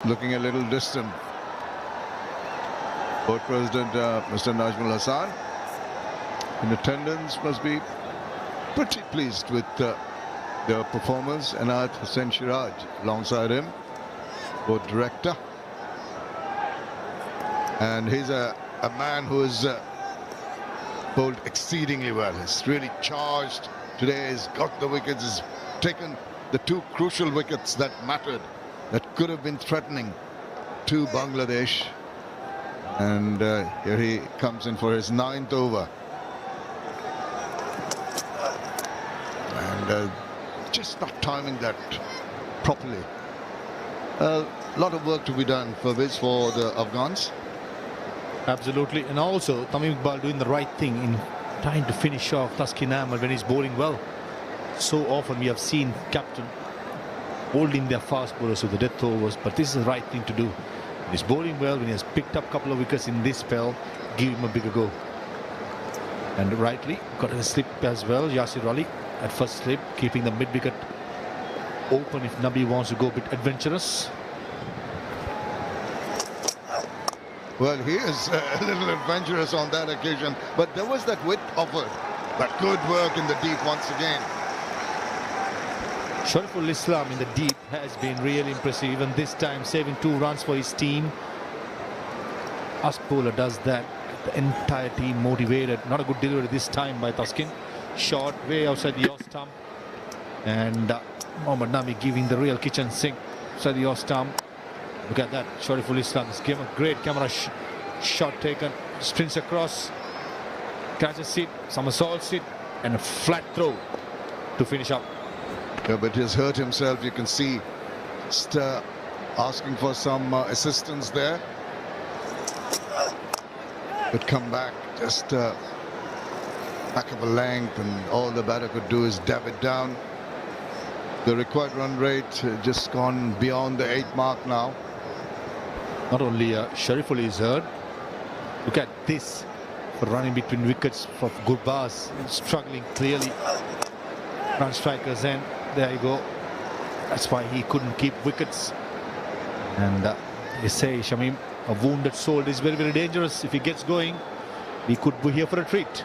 looking a little distant. Board President Mr. Najmul Hassan in attendance must be pretty pleased with their performers. Anayat Hussain Shiraj alongside him, board director, and he's a man who is bowled exceedingly well. He's really charged today. He's got the wickets. He's taken the two crucial wickets that mattered, that could have been threatening to Bangladesh. And here he comes in for his 9th over. And just not timing that properly. A lot of work to be done for the Afghans. Absolutely. And also Tamim Iqbal doing the right thing in trying to finish off Taskin Ahmed when he's bowling well. So often we have seen captain holding their fast bowlers with the death overs, but this is the right thing to do. When he's bowling well, when he has picked up a couple of wickets in this spell, give him a bigger go. And rightly got a slip as well. Yasir Ali at first slip, keeping the mid wicket open if Nabi wants to go a bit adventurous. Well, he is a little adventurous on that occasion, but there was that width offered. That good work in the deep once again. Shariful Islam in the deep has been really impressive, even this time saving 2 runs for his team. Us bowler does that, the entire team motivated. Not a good delivery this time by Taskin. Short way outside the off stump, and Mohammad Nami giving the real kitchen sink outside the off stump. Look at that, Shariful Islam has given a great camera shot taken, sprints across, catches it, somersaults it, and a flat throw to finish up. Yeah, but he's hurt himself. You can see just asking for some assistance there. But come back, just back of a length, and all the batter could do is dab it down. The required run rate just gone beyond the 8 mark now. Not only Shariful is hurt, look at this for running between wickets for Gurbaz, struggling clearly. Run strikers, and there you go. That's why he couldn't keep wickets. And they say, Shamim, a wounded soul is very, very dangerous. If he gets going, he could be here for a treat.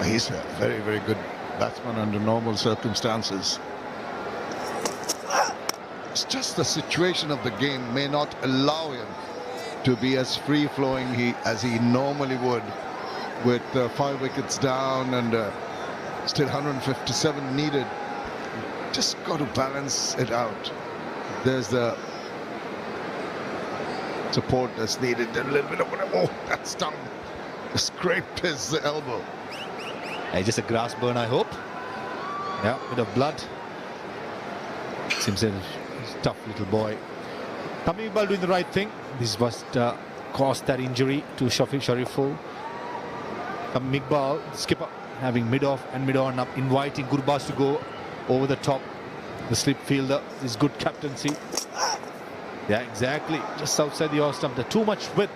He's a very, very good batsman under normal circumstances. It's just the situation of the game may not allow him to be as free-flowing as he normally would, with 5 wickets down and still 157 needed. Just got to balance it out. There's the support that's needed. A little bit of oh, that stung. Scraped his elbow. Just a grass burn, I hope. Yeah, bit of blood. Seems a tough little boy. Tamim Iqbal doing the right thing. This was caused that injury to Shariful. Tamim Iqbal, skipper, having mid-off and mid-on up, inviting Gurbaz to go over the top. The slip fielder, this good captaincy. Yeah, exactly. Just outside the off stump. There's too much width.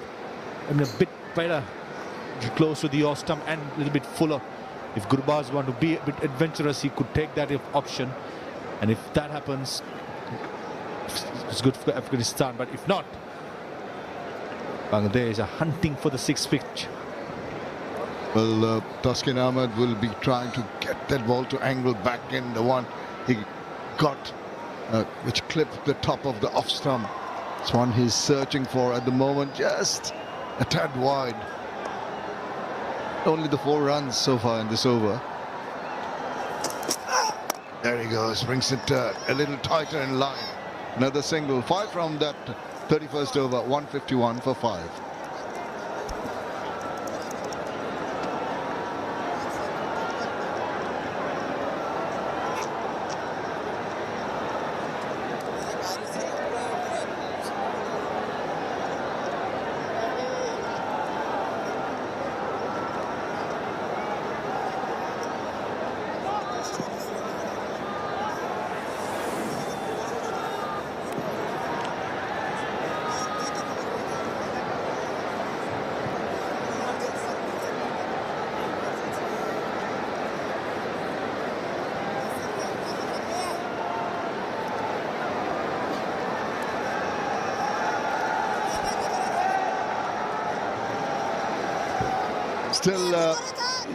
I mean, a bit better, close to the off stump and a little bit fuller. If Gurbaz want to be a bit adventurous, he could take that option. And if that happens, it's good for Afghanistan. But if not, Bangladesh are hunting for the 6th pitch. Well, Taskin Ahmed will be trying to get that ball to angle back in. The one he got, which clipped the top of the off stump. It's one he's searching for at the moment, just a tad wide. Only the 4 runs so far in this over. There he goes, brings it a little tighter in line. Another single, 5 from that 31st over, 151 for 5. Still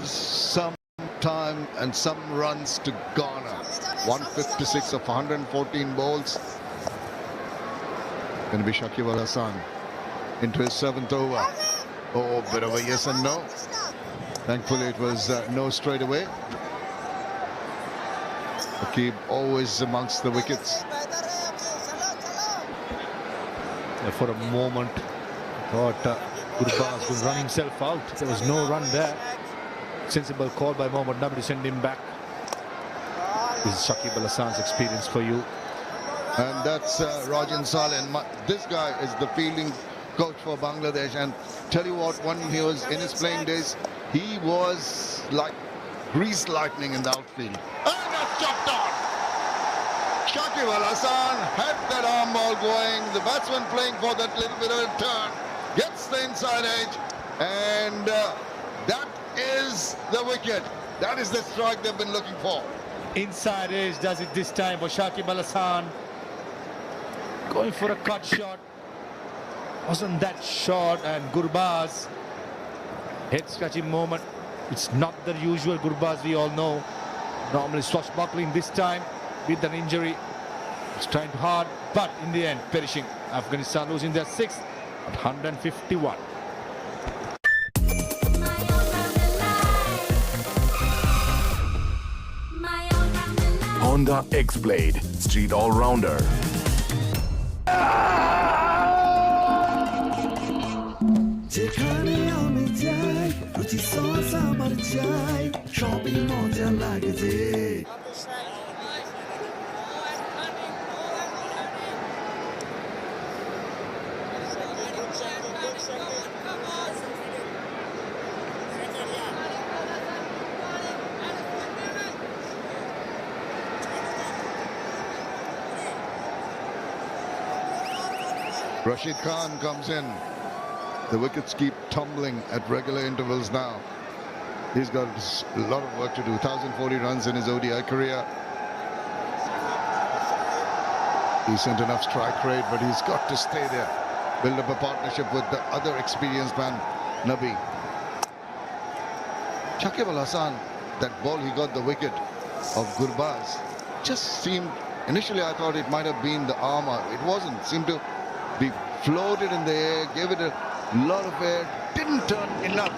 some time and some runs to garner. 156 of 114 balls. Going to be Shakib Al Hasan into his 7th over. Oh, bit of a yes and no. Thankfully it was no straight away. Shakib always amongst the wickets. For a moment, I thought Gurbaz was running himself out. There was no run there. Sensible call by Mohammad Nabi to send him back. This is Shakib Al Hasan's experience for you. And that's Rajan Saleh. This guy is the fielding coach for Bangladesh. And tell you what, when he was in his playing days, he was like grease lightning in the outfield. And that's chopped on. Shakib Al Hasan had that arm ball going. The batsman playing for that little bit of a turn. Gets the inside edge. And that is the wicket. That is the strike they've been looking for. Inside edge does it this time for Shakib Al Hasan. Going for a cut shot. Wasn't that short, and Gurbaz, head scratching moment. It's not the usual Gurbaz we all know. Normally swashbuckling, this time with an injury. It's trying too hard, but in the end perishing. Afghanistan losing their 6th at 151. Honda X-Blade, Street All-Rounder. Rashid Khan comes in. The wickets keep tumbling at regular intervals now. He's got a lot of work to do. 1,040 runs in his ODI career. Decent enough strike rate, but he's got to stay there. Build up a partnership with the other experienced man, Nabi. Shakib Al Hasan, that ball he got the wicket of Gurbaz, just seemed, initially I thought it might have been the armour. It wasn't. Seemed to be floated in the air, gave it a lot of air, didn't turn enough.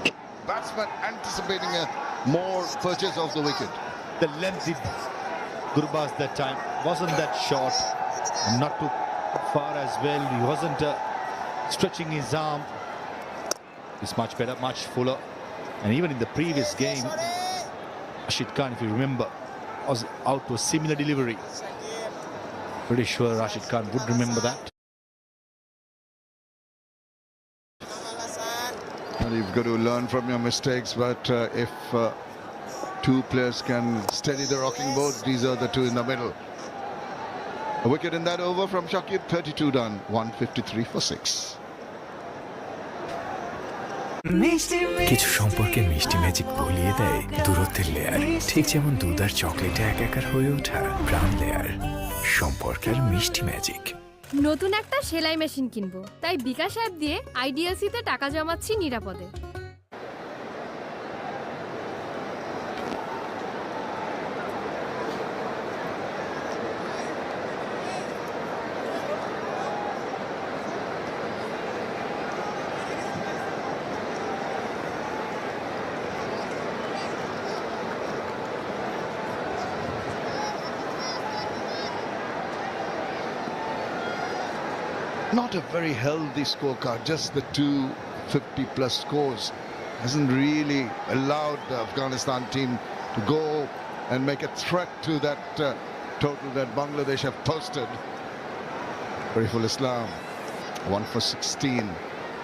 Batsman anticipating a more purchase of the wicket. The length did Gurbaz that time. Wasn't that short, not too far as well. He wasn't stretching his arm. It's much better, much fuller. And even in the previous game, Rashid Khan, if you remember, was out to a similar delivery. Pretty sure Rashid Khan would remember that. And you've got to learn from your mistakes, but if two players can steady the rocking boat, these are the two in the middle. A wicket in that over from Shakib, 32 done, 153 for 6. কিছু সম্পর্কে মিষ্টি magic বলিয়ে দেয় দূরত্বের layer, ঠিক যেমন দুধ আর চকলেটে একাকার হয়ে ওঠা ব্রাউন লেয়ার। সম্পর্কের মিষ্টি ম্যাজিক। নতুন একটা সেলাই মেশিন কিনবো, তাই বিকাশ অ্যাপ দিয়ে আইডিএলসিতে টাকা জমাচ্ছি নিরাপদে। Not a very healthy scorecard, just the 250+ scores. Hasn't really allowed the Afghanistan team to go and make a threat to that total that Bangladesh have posted. Ariful Islam, 1 for 16.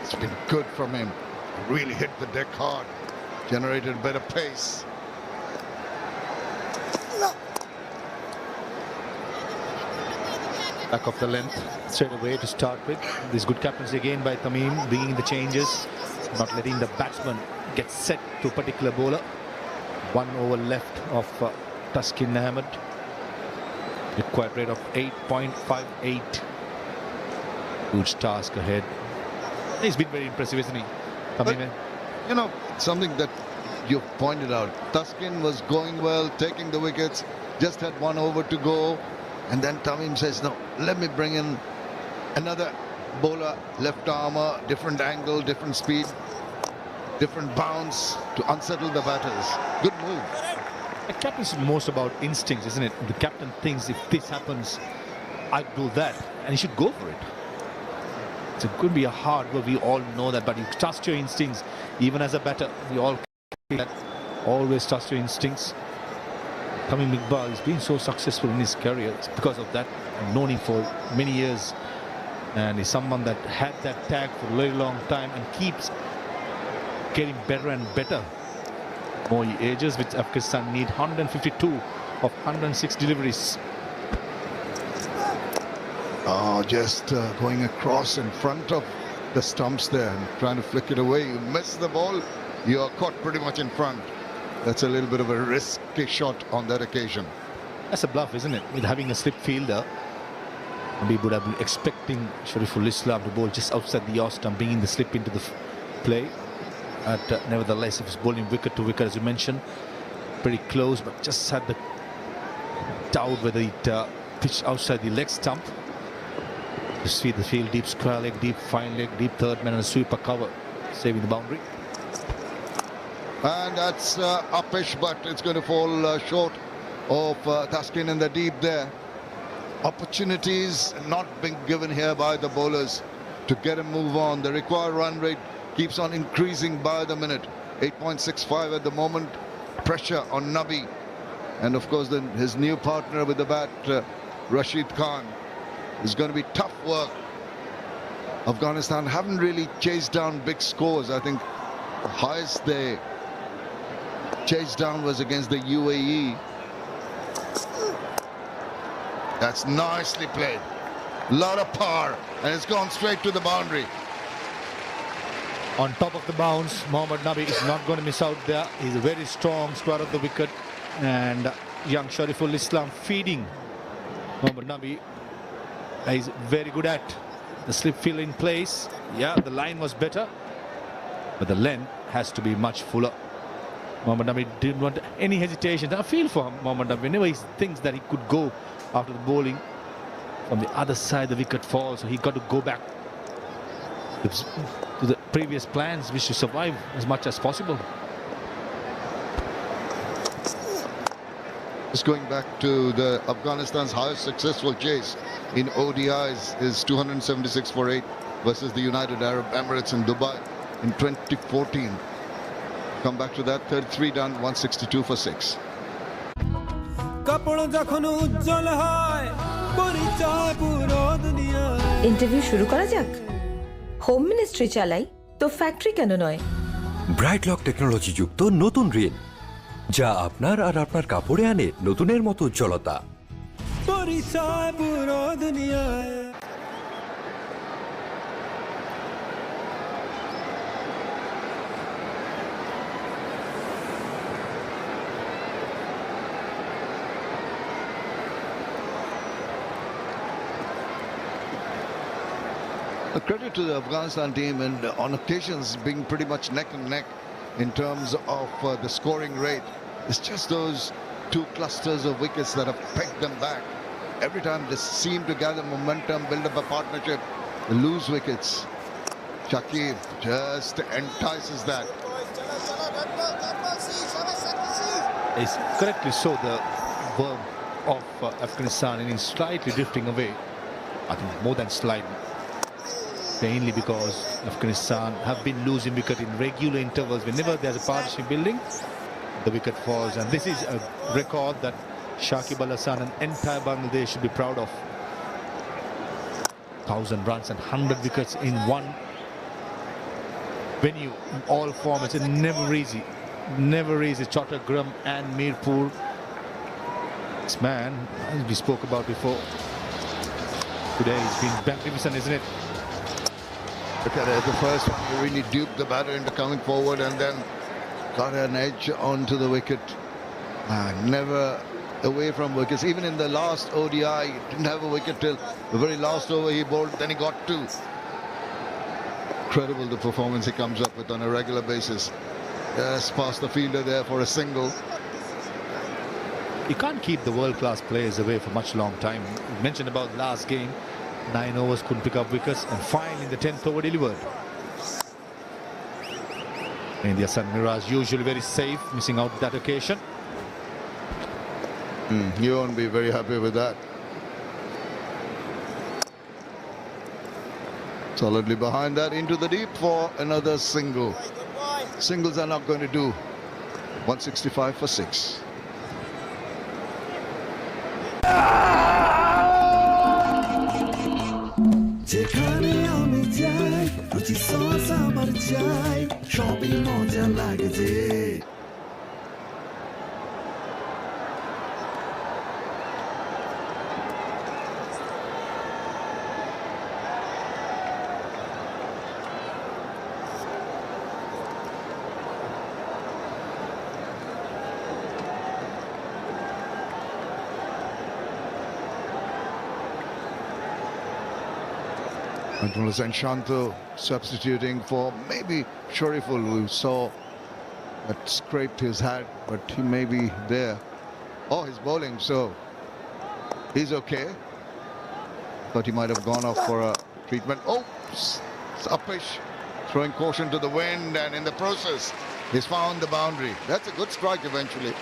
It's been good from him. Really hit the deck hard, generated better pace. Back of the length straight away to start with. This good captaincy again by Tamim, bringing the changes, not letting the batsman get set to a particular bowler. 1 over left of Taskin Ahmed. Required rate of 8.58. Huge task ahead. He's been very impressive, isn't he? Tamim, You know, something that you pointed out. Taskin was going well, taking the wickets, just had one over to go, and then Tamim says, no, let me bring in another bowler, left armour, different angle, different speed, different bounce to unsettle the batters. Good move. The captain's most about instincts, isn't it? The captain thinks if this happens, I do that, and he should go for it. It could be a hard work, we all know that, but you trust your instincts. Even as a batter, we all that. Always trust your instincts. Tamim Iqbal has been so successful in his career. It's because of that. I've known him for many years, and he's someone that had that tag for a very long time and keeps getting better and better. More he ages, which Afghanistan need 152 of 106 deliveries. Oh, just going across in front of the stumps there and trying to flick it away. You miss the ball, you're caught pretty much in front. That's a little bit of a risky shot on that occasion. That's a bluff, isn't it? With having a slip fielder, we would have been expecting Shariful Islam to bowl just outside the off stump, bringing the slip into the play. Nevertheless, it was bowling wicket to wicket, as you mentioned. Pretty close, but just had the doubt whether it pitched outside the leg stump. You see the field, deep square leg, deep fine leg, deep third man and a sweeper cover, saving the boundary. And that's uppish, but it's going to fall short of Taskin in the deep there. Opportunities not being given here by the bowlers to get him move on. The required run rate keeps on increasing by the minute. 8.65 at the moment. Pressure on Nabi. And of course then his new partner with the bat, Rashid Khan. It's going to be tough work. Afghanistan haven't really chased down big scores. I think the highest they chased down was against the UAE. That's nicely played. A lot of power, and it's gone straight to the boundary. On top of the bounce, Mohammad Nabi is not going to miss out there. He's a very strong square of the wicket, and young Shariful Islam feeding Mohammad Nabi. He's very good at the slip field in place. Yeah, the line was better, but the length has to be much fuller. Mohammad Nabi didn't want any hesitation. I feel for Mohammad Nabi. Whenever he thinks that he could go after the bowling from the other side, the wicket falls, so he got to go back to the previous plans, which to survive as much as possible. Just going back to the Afghanistan's highest successful chase in ODIs is 276 for 8 versus the United Arab Emirates in Dubai in 2014. Come back to that, 33 done, 162 for 6. Interview শুরু করা যাক। Home ministry চালাই তো factory কেন নয়? Bright lock technology যুক্ত নতুন রিন, যা আপনার আর আপনার কাপড়ে আনে নতুনের মতো উজ্জ্বলতা। পরিচয় পুরো দুনিয়ায়। A credit to the Afghanistan team, and on occasions being pretty much neck and neck in terms of the scoring rate. It's just those two clusters of wickets that have pegged them back. Every time they seem to gather momentum, build up a partnership, they lose wickets. Shakib just entices that. It's correctly so, the verb of Afghanistan is slightly drifting away. I think more than slightly. Mainly because Afghanistan have been losing wicket in regular intervals. Whenever there's a partnership building, the wicket falls, and this is a record that Shakib Al Hasan and entire Bangladesh should be proud of. 1,000 runs and 100 wickets in one venue in all formats. It's never easy. Chattogram and Mirpur. This man, as we spoke about before, today he's been magnificent, isn't it? Look at it, the first one, he really duped the batter into coming forward and then got an edge onto the wicket. Never away from wickets. Even in the last ODI, he didn't have a wicket till the very last over he bowled, then he got two. Incredible the performance he comes up with on a regular basis. Yes, past the fielder there for a single. You can't keep the world-class players away for much long time. You mentioned about last game, 9 overs, couldn't pick up wickets, and finally the 10th over delivered. India Sun Mirage usually very safe, missing out that occasion. You won't be very happy with that. Solidly behind that, into the deep for another single. Singles are not going to do. 165 for 6. যেখানে আমি যাই রুচি sauce আমার চাই সবই মজা লাগে যে And Shanto substituting for maybe Shariful, who saw that scraped his hat, but he may be there. Oh, he's bowling, so he's okay. Thought he might have gone off for a treatment. Oh, Uppish throwing caution to the wind, and in the process, he's found the boundary. That's a good strike eventually.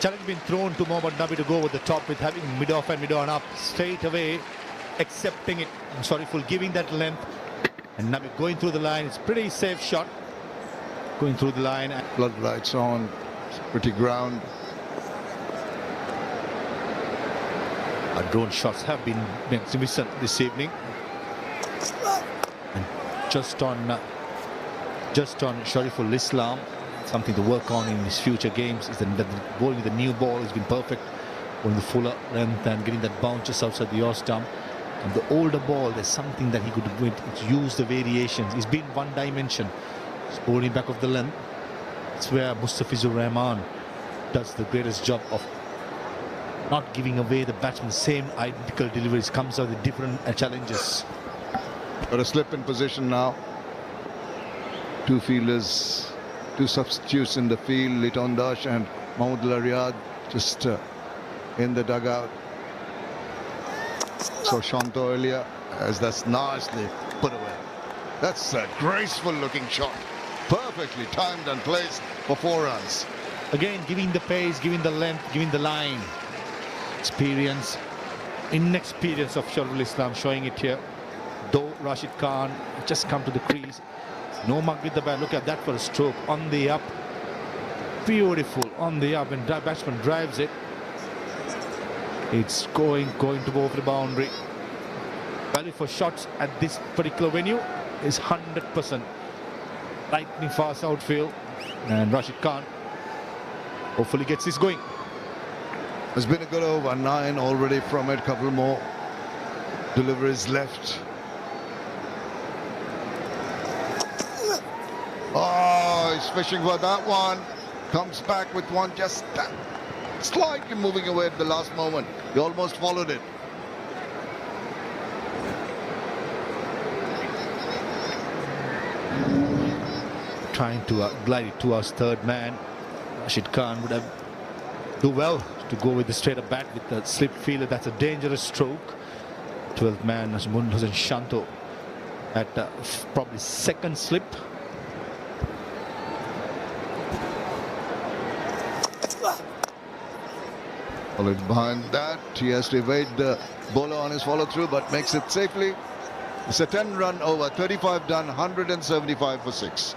Challenge been thrown to Mohammad Nabi to go with the top with having mid-off and mid-on up straight away, accepting it. Shariful giving that length, and Nabi going through the line. It's pretty safe shot. Going through the line. Floodlights on, pretty ground. Our drone shots have been magnificent this evening. And just on Shariful Islam, something to work on in his future games is that the bowling with the new ball has been perfect. Bowling the fuller length and getting that bounce just outside the off stump. And the older ball, there's something that he could use the variations. He's been one dimension. He's bowling back of the length. It's where Mustafizur Rahman does the greatest job of not giving away the batsman same identical deliveries, comes out with different challenges. Got a slip in position now. Two fielders, two substitutes in the field, Liton Dash and Mahmood Riyad just in the dugout. So Shanto earlier, as that's nicely put away. That's a graceful looking shot. Perfectly timed and placed for 4 runs. Again, giving the pace, giving the length, giving the line. Experience, inexperience of Shariful Islam showing it here. Though Rashid Khan just come to the crease. No mark with the bat. Look at that for a stroke on the up. Beautiful on the up, and the batsman drives it. It's going to go over the boundary. Value for shots at this particular venue is 100%. Lightning fast outfield, and Rashid Khan hopefully gets this going. It's been a good over, 9 already from it, couple more deliveries left. Oh, he's fishing for that one. Comes back with one just slightly moving away at the last moment. He almost followed it. Trying to glide it towards third man. Rashid Khan would have do well to go with the straight up bat with the slip fielder. That's a dangerous stroke. 12th man Hussain Shanto at probably second slip. Followed behind that, he has to evade the bowler on his follow through, but makes it safely. It's a 10-run over, 35 done, 175 for 6.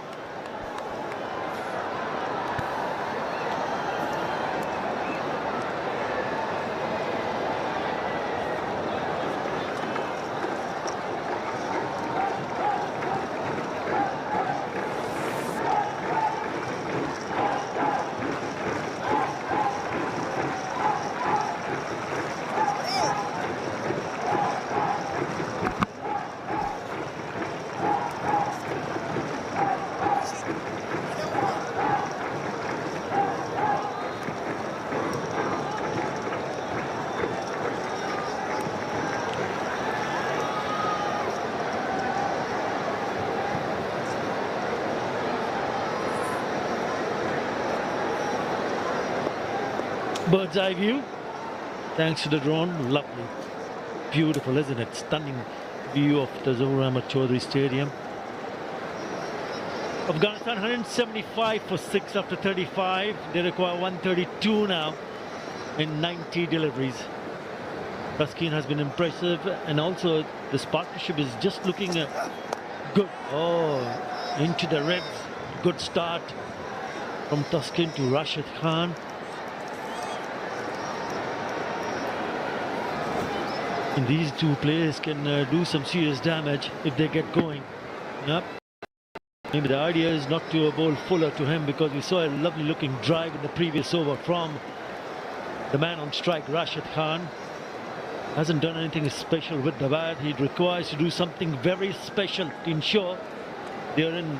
bird's eye view. Thanks to the drone. Lovely. Beautiful, isn't it? Stunning view of the Zohar Ahmad Chaudhary Stadium. Afghanistan 175 for 6 after 35. They require 132 now in 90 deliveries. Taskin has been impressive, and also this partnership is just looking good. Oh, into the ribs. Good start from Taskin to Rashid Khan. And these two players can do some serious damage if they get going. Yep. Maybe the idea is not to bowl fuller to him, because we saw a lovely looking drive in the previous over from the man on strike, Rashid Khan. Hasn't done anything special with the bat. He requires to do something very special to ensure they're in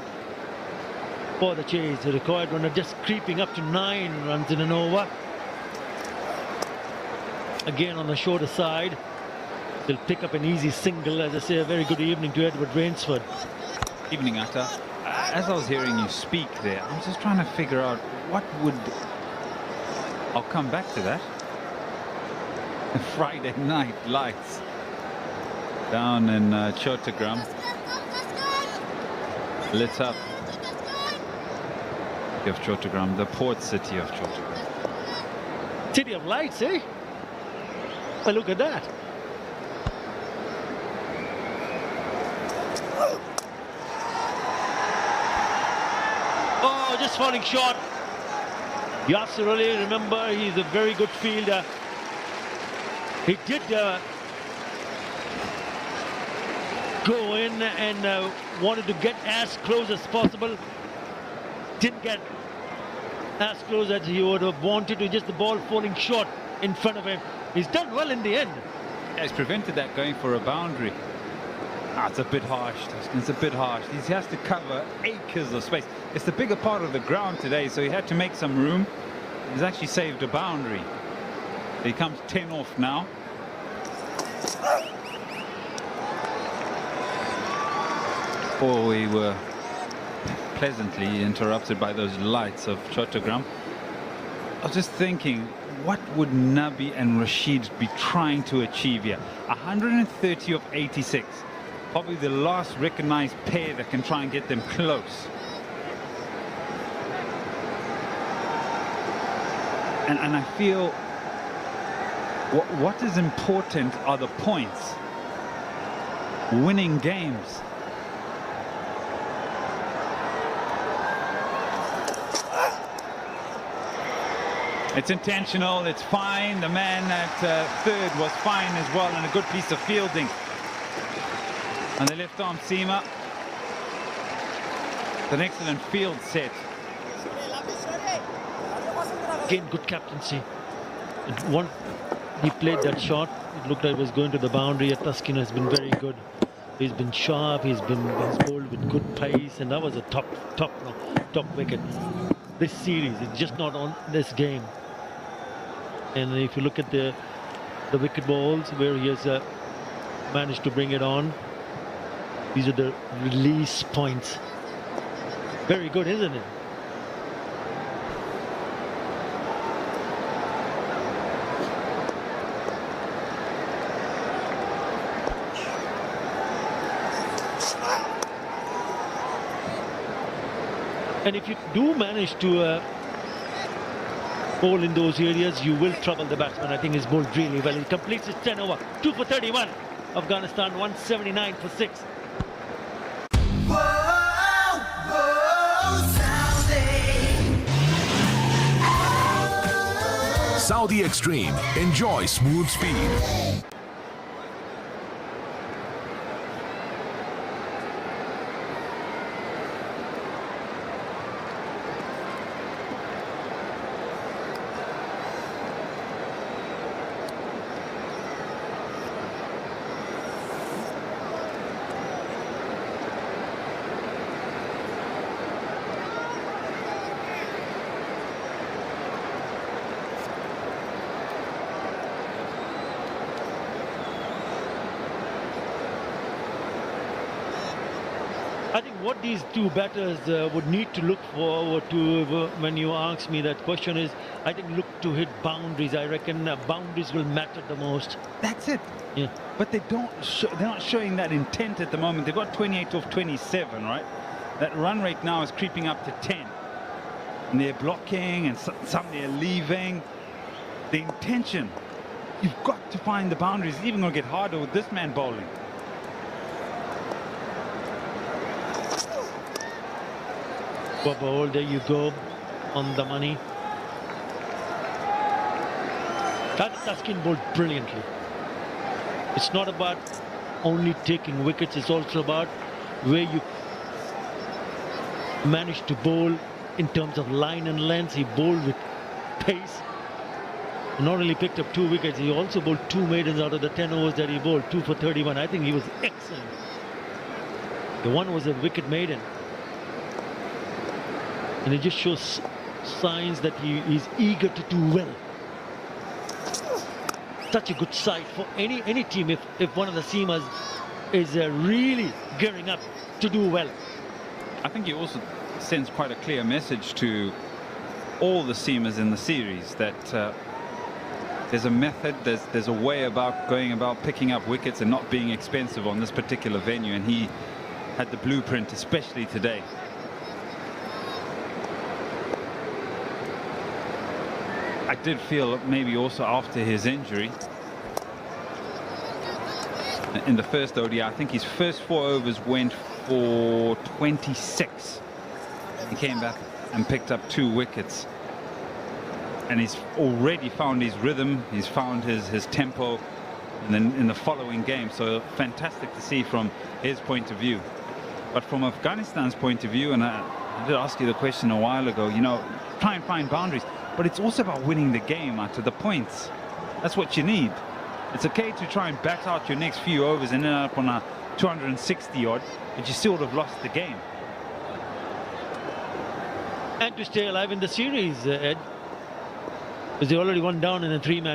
for the chase. The required runner just creeping up to 9 runs in an over. Again on the shorter side. They'll pick up an easy single. As I say, a very good evening to Edward Rainsford. Evening, Atta. As I was hearing you speak there, I'm just trying to figure out what would... I'll come back to that. Friday night lights down in Chattogram, lit up of Chattogram, the port city of Chattogram. City of lights, eh? Well, look at that. Oh, just falling short. Yasir Ali, remember, he's a very good fielder. He did go in and wanted to get as close as possible. Didn't get as close as he would have wanted to, just the ball falling short in front of him. He's done well in the end. Yeah, he's prevented that going for a boundary. It's a bit harsh. It's a bit harsh. He has to cover acres of space. It's the bigger part of the ground today, so he had to make some room. He's actually saved a boundary. He comes 10 off now. Before we were pleasantly interrupted by those lights of Chattogram, I was just thinking, what would Nabi and Rashid be trying to achieve here? 130 of 86. Probably the last recognized pair that can try and get them close. And I feel what is important are the points. Winning games. It's intentional, it's fine. The man at third was fine as well, and a good piece of fielding. And the left arm seamer. An excellent field set. Again, good captaincy. He played that shot. It looked like it was going to the boundary. Taskin has been very good. He's been sharp. He's bowled with good pace, and that was a top wicket. This series, it's just not on this game. And if you look at the wicket balls where he has managed to bring it on, these are the release points. Very good, isn't it? And if you do manage to bowl in those areas, you will trouble the batsman. I think he's bowled really well. He completes his 10 over. 2 for 31. Afghanistan 179 for 6. Saudi Extreme. Enjoy smooth speed. I think what these two batters would need to look forward to when you ask me that question is, I think look to hit boundaries. I reckon boundaries will matter the most. That's it. Yeah. But they're not showing that intent at the moment. They've got 28 off 27, right? That run rate now is creeping up to 10. And they're blocking and some they're leaving. The intention, you've got to find the boundaries. It's even going to get harder with this man bowling. Bowl, there you go, on the money. Taskin bowled brilliantly. It's not about only taking wickets, it's also about where you manage to bowl in terms of line and length. He bowled with pace. Not only picked up 2 wickets, he also bowled 2 maidens out of the 10 overs that he bowled, 2 for 31. I think he was excellent. The one was a wicket maiden. And it just shows signs that he is eager to do well. Such a good sight for any team if one of the seamers is really gearing up to do well. I think he also sends quite a clear message to all the seamers in the series that there's a method, there's a way about going about picking up wickets and not being expensive on this particular venue, and he had the blueprint, especially today. I did feel maybe also after his injury in the first ODI, I think his first 4 overs went for 26. He came back and picked up 2 wickets. And he's already found his rhythm, he's found his tempo and then in the following game. So fantastic to see from his point of view. But from Afghanistan's point of view, and I did ask you the question a while ago, you know, try and find boundaries. But it's also about winning the game out to the points. That's what you need. It's okay to try and bat out your next few overs and end up on a 260 odd, but you still would have lost the game. And to stay alive in the series, Ed, because they already won down in a 3-match